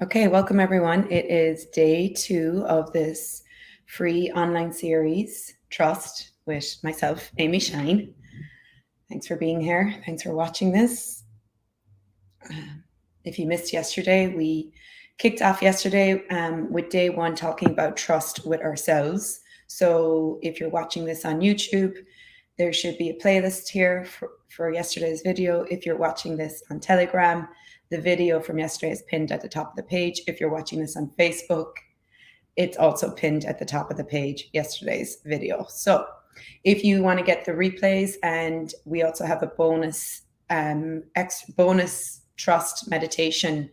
Okay, welcome everyone. It is day 2 of this free online series, Trust, with myself, Amy Shine. Thanks for being here. Thanks for watching this. If you missed yesterday, we kicked off yesterday with day 1 talking about trust with ourselves. So if you're watching this on YouTube, there should be a playlist here for yesterday's video. If you're watching this on Telegram, the video from yesterday is pinned at the top of the page. If you're watching this on Facebook, it's also pinned at the top of the page, yesterday's video. So if you want to get the replays, and we also have a bonus bonus trust meditation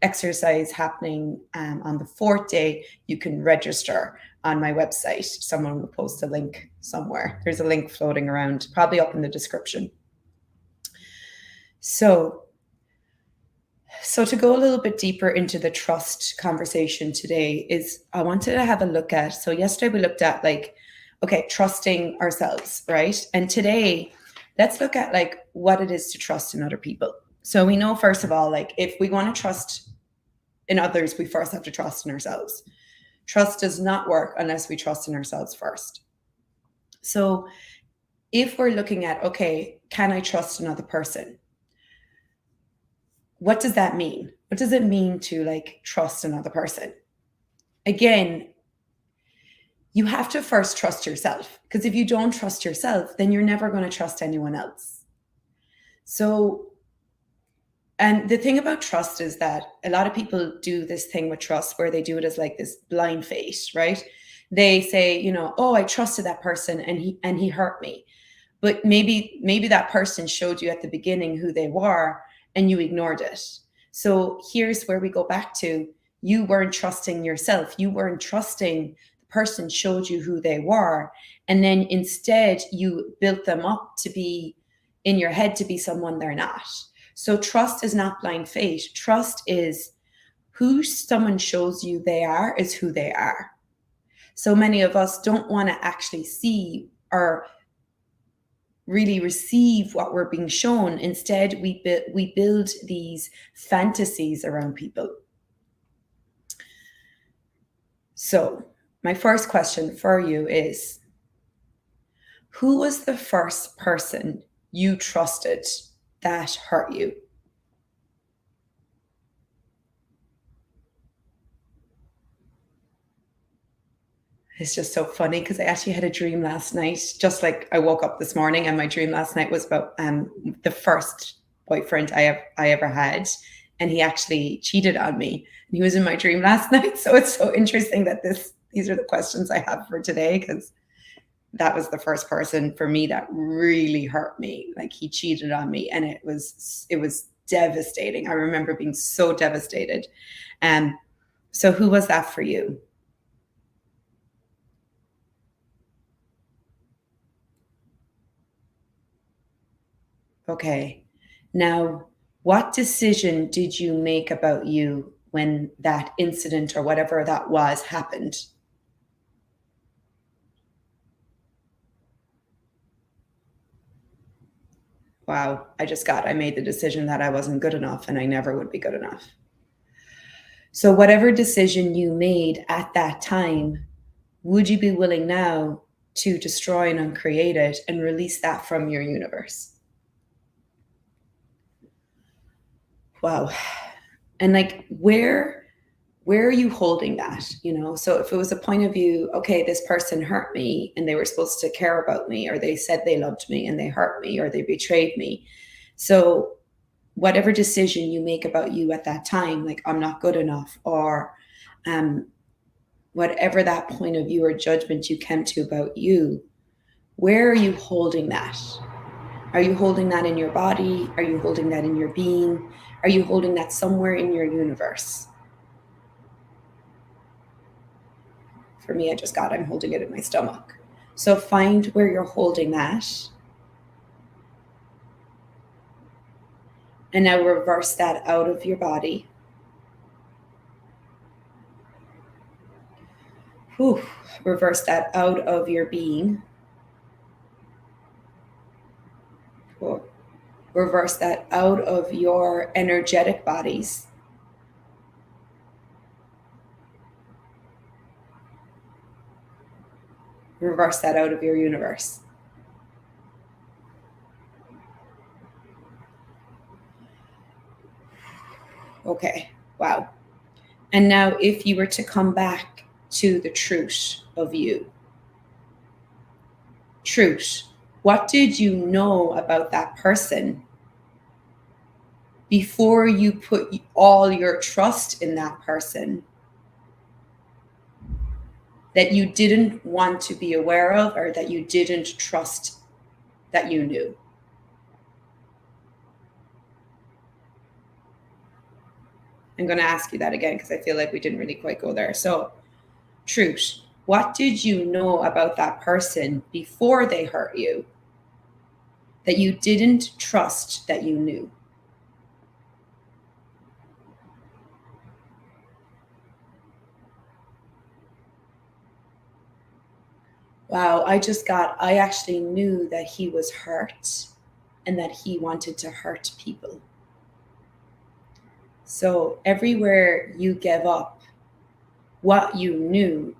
exercise happening on the 4th day, you can register on my website. Someone will post a link somewhere. There's a link floating around, probably up in the description. So to go a little bit deeper into the trust conversation today is I wanted to have a look at, so yesterday we looked at trusting ourselves, right? And today, let's look at what it is to trust in other people. So we know, first of all, if we want to trust in others, we first have to trust in ourselves. Trust does not work unless we trust in ourselves first. So if we're looking at, okay, can I trust another person? What does that mean? What does it mean to trust another person? Again, you have to first trust yourself, because if you don't trust yourself, then you're never going to trust anyone else. So, and the thing about trust is that a lot of people do this thing with trust where they do it as this blind faith, right? They say, oh, I trusted that person and he hurt me. But maybe that person showed you at the beginning who they were and you ignored it. So here's where we go back to, you weren't trusting yourself. You weren't trusting the person showed you who they were. And then instead you built them up to be in your head to be someone they're not. So trust is not blind faith. Trust is who someone shows you they are is who they are. So many of us don't want to actually see or really receive what we're being shown. Instead, we build these fantasies around people. So my first question for you is, who was the first person you trusted that hurt you? It's just so funny because I actually had a dream last night, just like I woke up this morning, and my dream last night was about the first boyfriend I ever had, and he actually cheated on me. And he was in my dream last night, so it's so interesting that these are the questions I have for today, because that was the first person for me that really hurt me. Like, he cheated on me, and it was devastating. I remember being so devastated. So who was that for you? Okay. Now, what decision did you make about you when that incident or whatever that was happened? Wow, I made the decision that I wasn't good enough and I never would be good enough. So whatever decision you made at that time, would you be willing now to destroy and uncreate it and release that from your universe? Wow. And where are you holding that? So if it was a point of view, okay, this person hurt me and they were supposed to care about me, or they said they loved me and they hurt me, or they betrayed me. So whatever decision you make about you at that time, like I'm not good enough, or whatever that point of view or judgment you came to about you, where are you holding that? Are you holding that in your body? Are you holding that in your being? Are you holding that somewhere in your universe? For me, I'm holding it in my stomach. So find where you're holding that. And now reverse that out of your body. Whew. Reverse that out of your being. Reverse that out of your energetic bodies. Reverse that out of your universe. Okay, wow. And now, if you were to come back to the truth of you, truth, what did you know about that person before you put all your trust in that person that you didn't want to be aware of, or that you didn't trust that you knew? I'm going to ask you that again because I feel like we didn't really quite go there. So, truth, what did you know about that person before they hurt you that you didn't trust that you knew? Wow, I actually knew that he was hurt and that he wanted to hurt people. So everywhere you gave up what you knew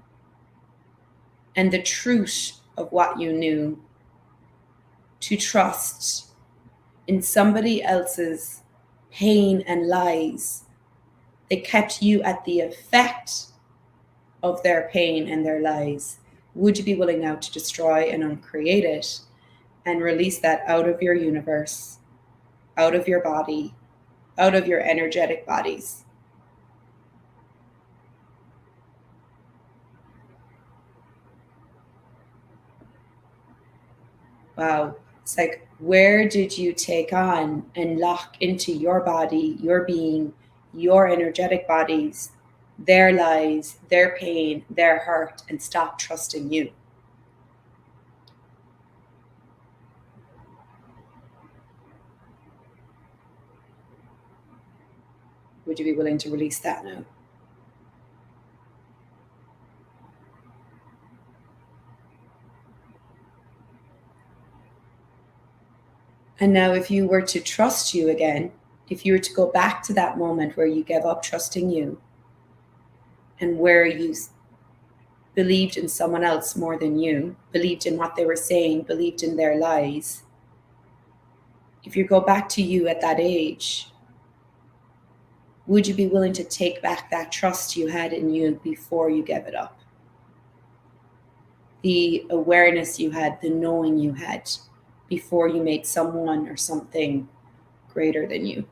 and the truth of what you knew to trust in somebody else's pain and lies, they kept you at the effect of their pain and their lies. Would you be willing now to destroy and uncreate it and release that out of your universe, out of your body, out of your energetic bodies? Wow. It's like, where did you take on and lock into your body, your being, your energetic bodies, their lies, their pain, their hurt, and stop trusting you? Would you be willing to release that now? And now, if you were to trust you again, if you were to go back to that moment where you gave up trusting you and where you believed in someone else more than you, believed in what they were saying, believed in their lies, if you go back to you at that age, would you be willing to take back that trust you had in you before you gave it up? The awareness you had, the knowing you had before you made someone or something greater than you.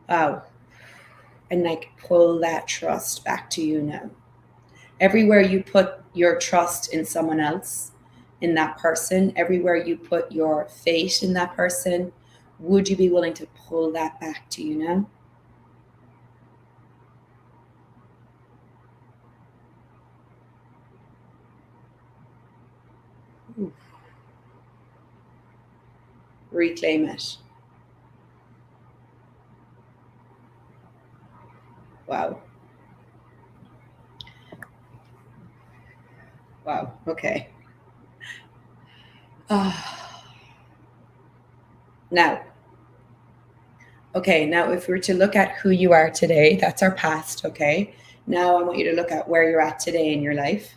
Wow. And like pull that trust back to you now. Everywhere you put your trust in someone else, in that person, everywhere you put your faith in that person, would you be willing to pull that back to you now? Ooh. Reclaim it. Wow. Wow. Okay. Now, okay, now if we were to look at who you are today, that's our past, okay? Now I want you to look at where you're at today in your life.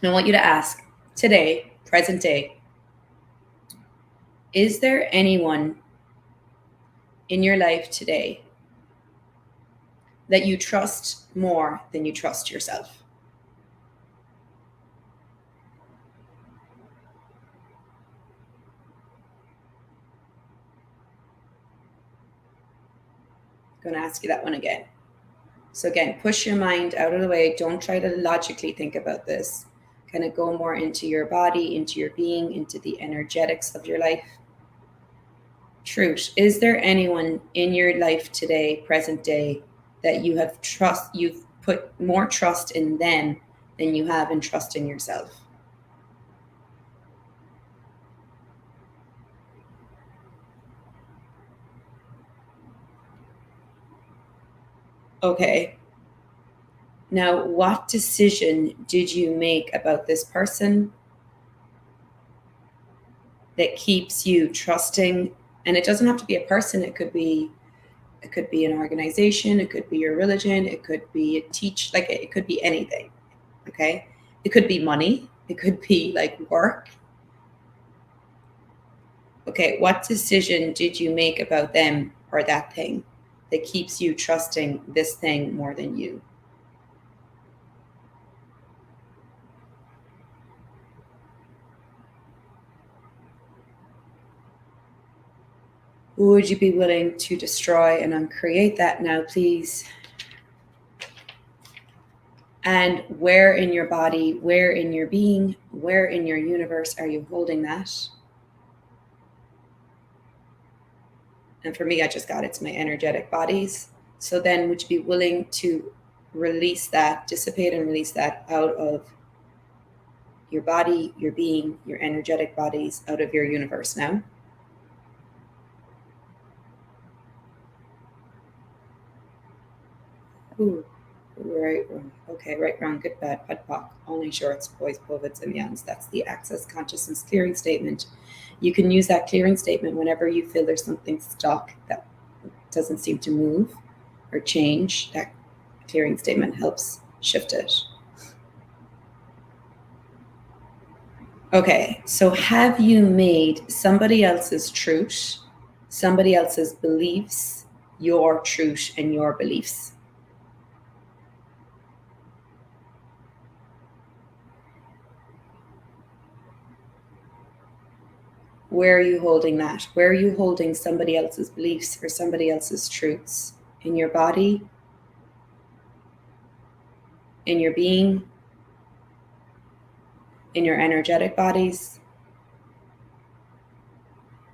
I want you to ask today, present day, is there anyone in your life today that you trust more than you trust yourself? I'm going to ask you that one again. So again, push your mind out of the way. Don't try to logically think about this. Kind of go more into your body, into your being, into the energetics of your life. Truth. Is there anyone in your life today, present day, that you've put more trust in them than you have in trust in yourself? Okay. Now, what decision did you make about this person that keeps you trusting? And it doesn't have to be a person. It could be an organization, it could be your religion, it could be it could be anything. Okay, it could be money, it could be like work. Okay, what decision did you make about them or that thing that keeps you trusting this thing more than you? Would you be willing to destroy and uncreate that now, please? And where in your body, where in your being, where in your universe are you holding that? And for me, I just got it's my energetic bodies. So then, would you be willing to release that, dissipate and release that out of your body, your being, your energetic bodies, out of your universe now? Ooh, right, wrong. Okay, right, wrong, good, bad, pud, poc, only shorts, boys, povits, and yans. That's the access consciousness clearing statement. You can use that clearing statement whenever you feel there's something stuck that doesn't seem to move or change. That clearing statement helps shift it. Okay, so have you made somebody else's truth, somebody else's beliefs, your truth and your beliefs? Where are you holding that? Where are you holding somebody else's beliefs or somebody else's truths? In your body, in your being, in your energetic bodies?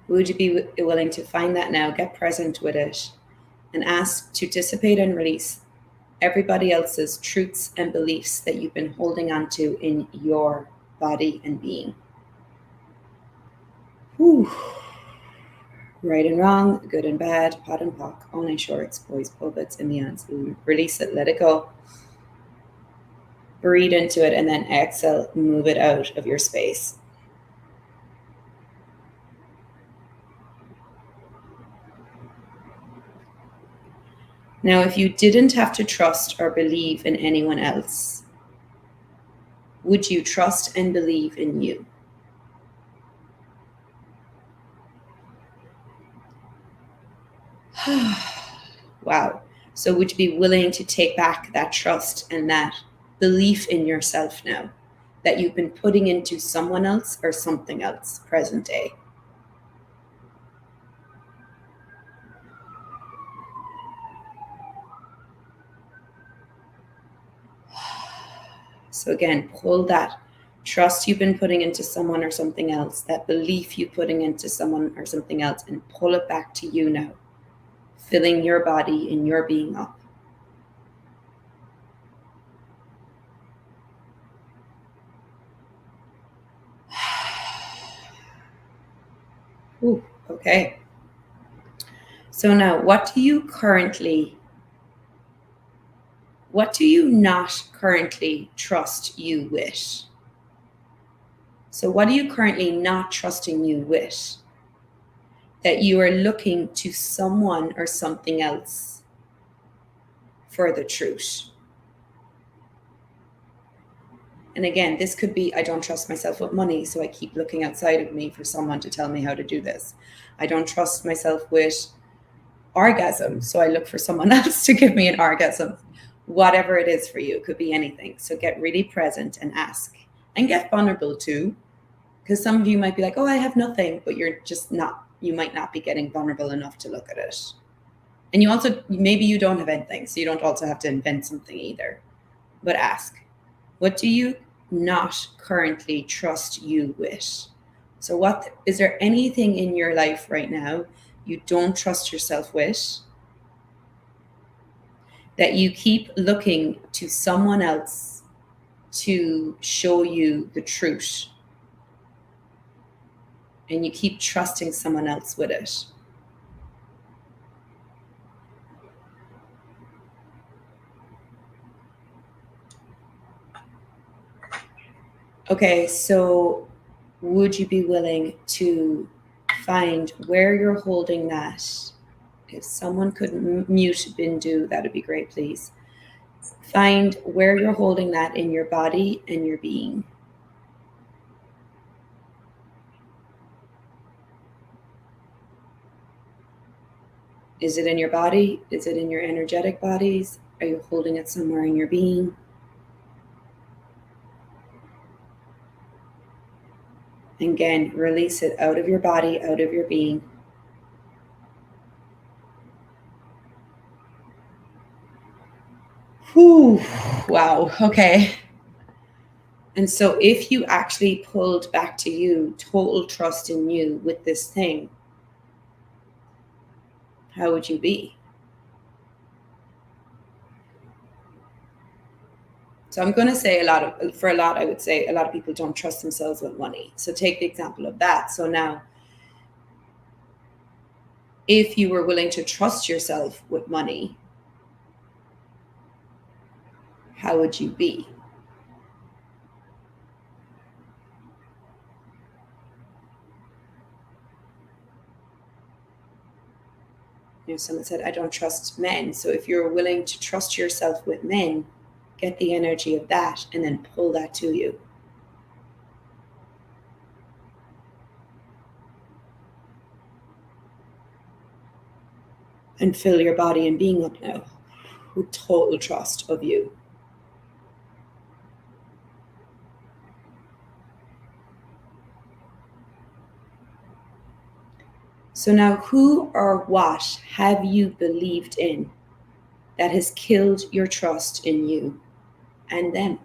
Would you be willing to find that now, get present with it, and ask to dissipate and release everybody else's truths and beliefs that you've been holding on to in your body and being? Whew. Right and wrong, good and bad, pot and pock, only shorts, boys, povits, and meons. Release it, let it go. Breathe into it, and then exhale, move it out of your space. Now, if you didn't have to trust or believe in anyone else, would you trust and believe in you? Wow. So would you be willing to take back that trust and that belief in yourself now that you've been putting into someone else or something else present day? So again, pull that trust you've been putting into someone or something else, that belief you're putting into someone or something else, and pull it back to you now, filling your body and your being up. Ooh, okay. So now, what do you not currently trust you with? So what are you currently not trusting you with that you are looking to someone or something else for the truth? And again, this could be, I don't trust myself with money, so I keep looking outside of me for someone to tell me how to do this. I don't trust myself with orgasm, so I look for someone else to give me an orgasm. Whatever it is for you, it could be anything. So get really present and ask, and get vulnerable too, because some of you might be like, oh, I have nothing, but you're just not, you might not be getting vulnerable enough to look at it. And you also, maybe you don't have anything, so you don't also have to invent something either. But ask, what do you not currently trust you with? So what is there anything in your life right now you don't trust yourself with, that you keep looking to someone else to show you the truth, and you keep trusting someone else with it? Okay, so would you be willing to find where you're holding that? If someone could mute Bindu, that would be great, please. Find where you're holding that in your body and your being. Is it in your body? Is it in your energetic bodies? Are you holding it somewhere in your being? Again, release it out of your body, out of your being. Whew, wow, okay. And so if you actually pulled back to you, total trust in you with this thing, how would you be? So I'm going to say I would say a lot of people don't trust themselves with money. So take the example of that. So now, if you were willing to trust yourself with money, how would you be? Someone said, I don't trust men. So if you're willing to trust yourself with men, get the energy of that and then pull that to you. And fill your body and being up now with total trust of you. So now, who or what have you believed in that has killed your trust in you and them?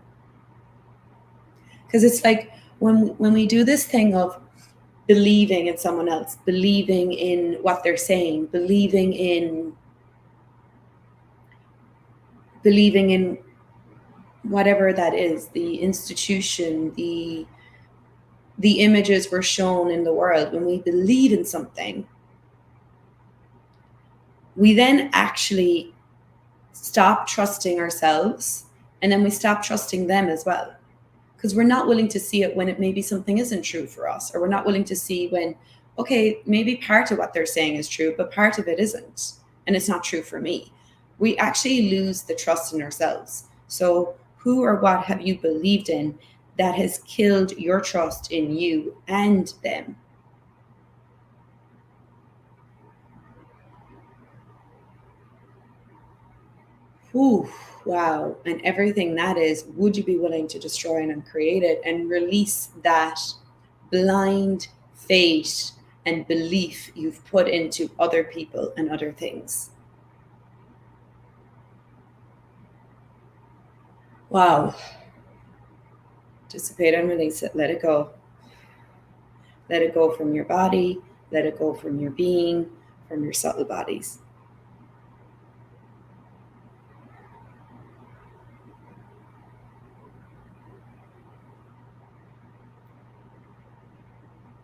Because it's like when we do this thing of believing in someone else, believing in what they're saying, believing in whatever that is, the institution, the images we're shown in the world. When we believe in something, we then actually stop trusting ourselves, and then we stop trusting them as well, because we're not willing to see it when it maybe something isn't true for us, or we're not willing to see when, okay, maybe part of what they're saying is true, but part of it isn't, and it's not true for me. We actually lose the trust in ourselves. So who or what have you believed in that has killed your trust in you and them? Whew, wow. And everything that is, would you be willing to destroy and uncreate it and release that blind faith and belief you've put into other people and other things? Wow. Dissipate and release it. Let it go. Let it go from your body. Let it go from your being, from your subtle bodies.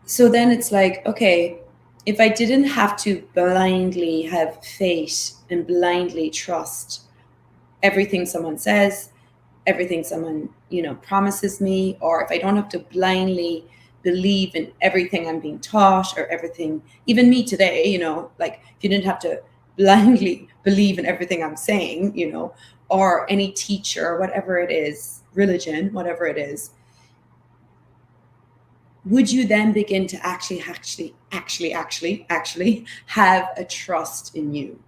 So then it's like, okay, if I didn't have to blindly have faith and blindly trust everything someone says, everything someone, promises me, or if I don't have to blindly believe in everything I'm being taught or everything, even me today, like if you didn't have to blindly believe in everything I'm saying, or any teacher or whatever it is, religion, whatever it is, would you then begin to actually have a trust in you,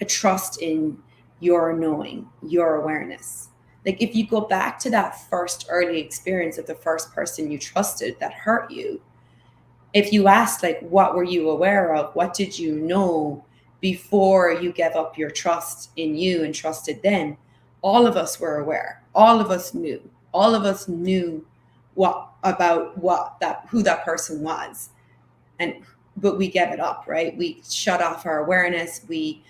a trust in your knowing, your awareness? Like if you go back to that first early experience of the first person you trusted that hurt you, if you asked, like, what were you aware of? What did you know before you gave up your trust in you and trusted them? All of us were aware. All of us knew. All of us knew who that person was. But we gave it up, right? We shut off our awareness. We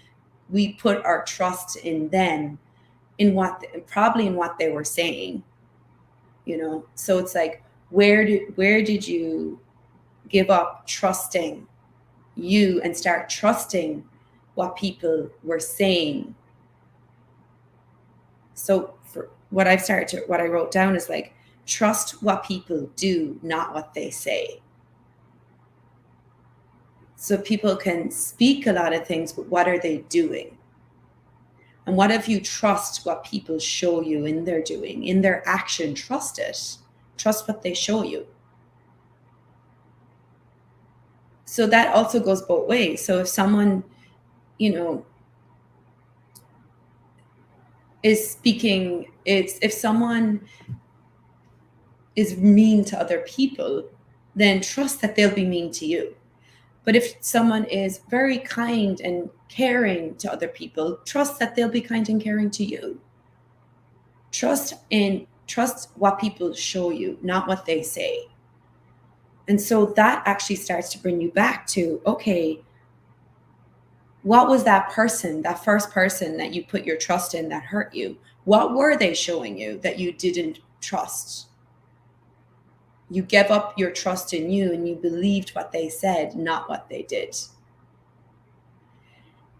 put our trust in them, probably in what they were saying, So it's like, where did you give up trusting you and start trusting what people were saying? So for what I wrote down is like, Trust what people do, not what they say. So people can speak a lot of things, but what are they doing? And what if you trust what people show you in their doing, in their action? Trust it. Trust what they show you. So that also goes both ways. So if someone, is speaking, if someone is mean to other people, then trust that they'll be mean to you. But if someone is very kind and caring to other people, trust that they'll be kind and caring to you. Trust what people show you, not what they say. And so that actually starts to bring you back to, okay, what was that person, that first person that you put your trust in that hurt you? What were they showing you that you didn't trust? You gave up your trust in you and you believed what they said, not what they did.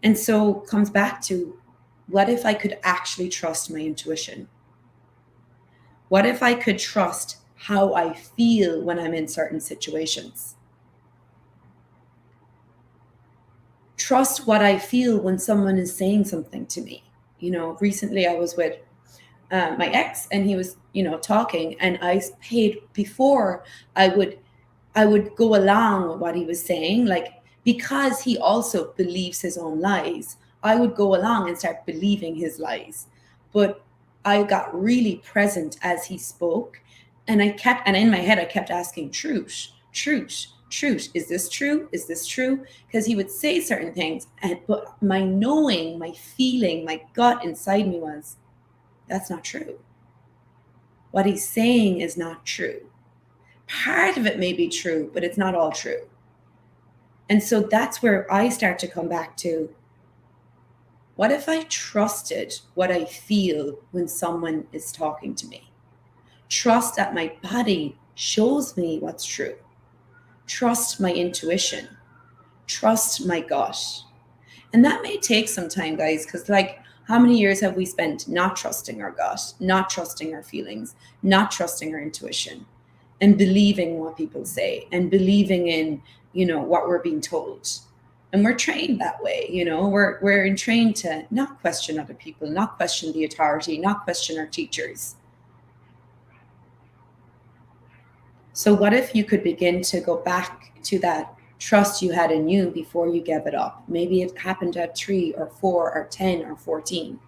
And so it comes back to, what if I could actually trust my intuition? What if I could trust how I feel when I'm in certain situations? Trust what I feel when someone is saying something to me. Recently I was with my ex, and he was, talking, and I paid before I would go along with what he was saying, like, because he also believes his own lies. I would go along and start believing his lies. But I got really present as he spoke, and in my head I kept asking, truth, is this true? Is this true? Because he would say certain things, but my knowing, my feeling, my gut inside me was, that's not true. What he's saying is not true. Part of it may be true, but it's not all true. And so that's where I start to come back to, what if I trusted what I feel when someone is talking to me? Trust that my body shows me what's true. Trust my intuition. Trust my gut. And that may take some time, guys, because how many years have we spent not trusting our gut, not trusting our feelings, not trusting our intuition, and believing what people say, and believing in, what we're being told? And we're trained that way, we're trained to not question other people, not question the authority, not question our teachers. So what if you could begin to go back to that trust you had in you before you gave it up? Maybe it happened at 3 or 4 or 10 or 14.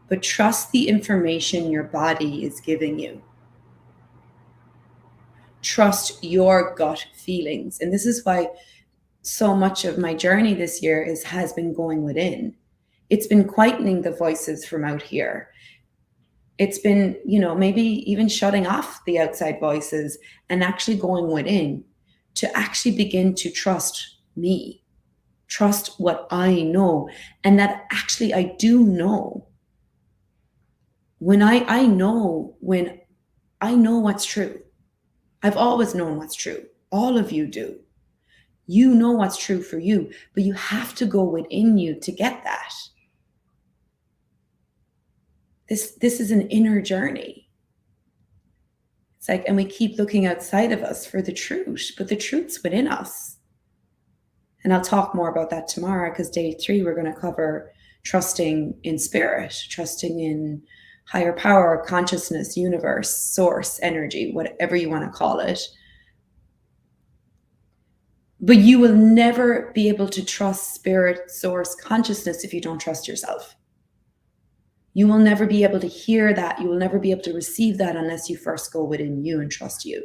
But trust the information your body is giving you. Trust your gut feelings. And this is why so much of my journey this year has been going within. It's been quietening the voices from out here. It's been, maybe even shutting off the outside voices and actually going within to actually begin to trust me, trust what I know, and that actually I do know. When I know what's true. I've always known what's true. All of you do. You know what's true for you, but you have to go within you to get that. This is an inner journey. It's like, and we keep looking outside of us for the truth, but the truth's within us. And I'll talk more about that tomorrow, because day 3, we're going to cover trusting in spirit, trusting in higher power, consciousness, universe, source, energy, whatever you want to call it. But you will never be able to trust spirit, source, consciousness if you don't trust yourself. You will never be able to hear that. You will never be able to receive that unless you first go within you and trust you.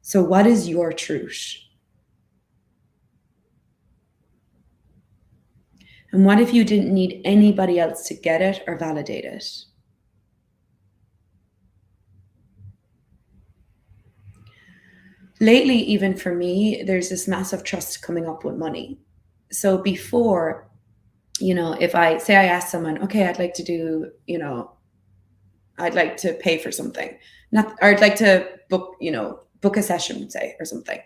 So what is your truth? And what if you didn't need anybody else to get it or validate it? Lately, even for me, there's this massive trust coming up with money. So before, if I ask someone, okay, I'd like to do, I'd like to pay for something, or I'd like to book a session, say, or something.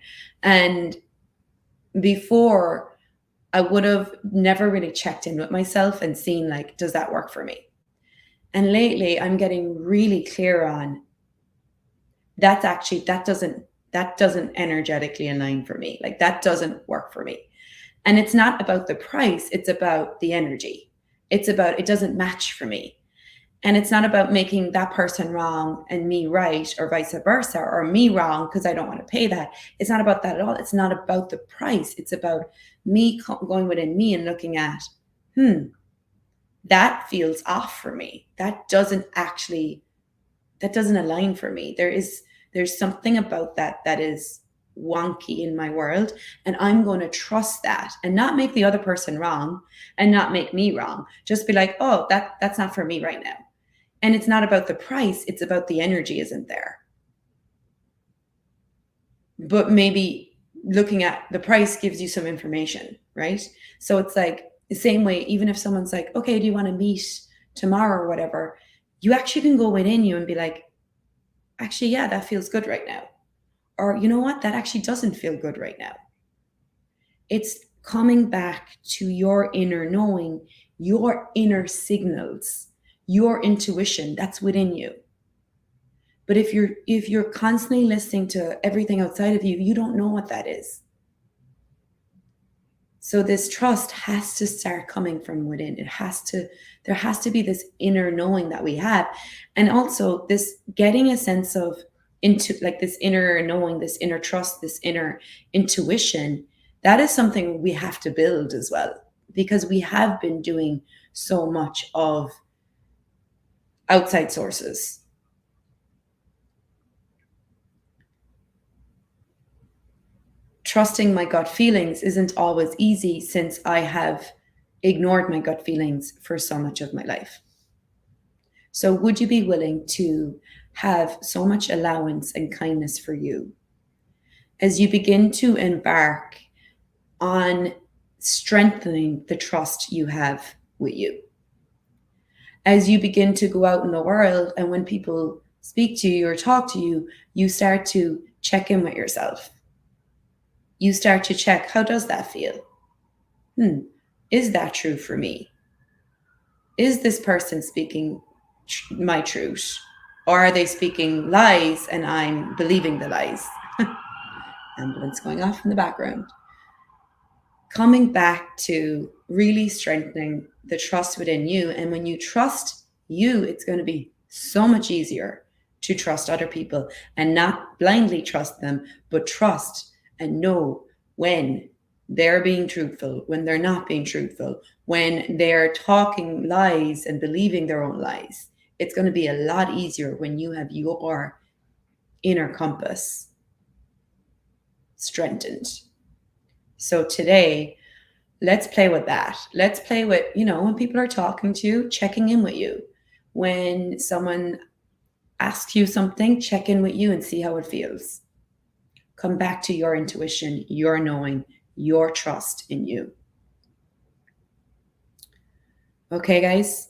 And before, I would have never really checked in with myself and seen, does that work for me? And lately I'm getting really clear on that doesn't energetically align for me. Like that doesn't work for me. And it's not about the price, it's about the energy. It's about it doesn't match for me. And it's not about making that person wrong and me right, or vice versa, or me wrong because I don't want to pay that. It's not about that at all. It's not about the price. It's about me going within me and looking at, that feels off for me. That doesn't align for me. There's something about that is wonky in my world, and I'm going to trust that and not make the other person wrong and not make me wrong. Just be like, oh, that's not for me right now. And it's not about the price, it's about the energy isn't there. But maybe looking at the price gives you some information, right? So it's like the same way, even if someone's like, okay, do you want to meet tomorrow or whatever, you actually can go within you and be like, actually, yeah, that feels good right now. Or you know what, that actually doesn't feel good right now. It's coming back to your inner knowing, your inner signals, your intuition that's within you. But if you're constantly listening to everything outside of you, you don't know what that is. So this trust has to start coming from within. There has to be this inner knowing that we have. And also this getting a sense of into like this inner knowing, this inner trust, this inner intuition, that is something we have to build as well, because we have been doing so much of outside sources. Trusting my gut feelings isn't always easy since I have ignored my gut feelings for so much of my life. So, would you be willing to have so much allowance and kindness for you as you begin to embark on strengthening the trust you have with you? As you begin to go out in the world, and when people speak to you or talk to you, you start to check in with yourself. You start to check, how does that feel? Is that true for me? Is this person speaking my truth? Or are they speaking lies and I'm believing the lies? Ambulance going off in the background. Coming back to really strengthening the trust within you. And when you trust you, it's going to be so much easier to trust other people, and not blindly trust them, but trust and know when they're being truthful, when they're not being truthful, when they're talking lies and believing their own lies. It's going to be a lot easier when you have your inner compass strengthened. So today, let's play with that. Let's play with, when people are talking to you, checking in with you. When someone asks you something, check in with you and see how it feels. Come back to your intuition, your knowing, your trust in you. Okay, guys.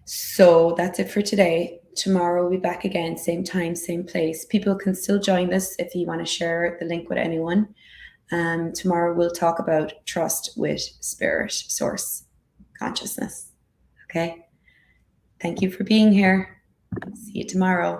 So that's it for today. Tomorrow we'll be back again, same time, same place. People can still join this if you want to share the link with anyone. Tomorrow we'll talk about trust with spirit, source, consciousness. Okay. Thank you for being here. See you tomorrow.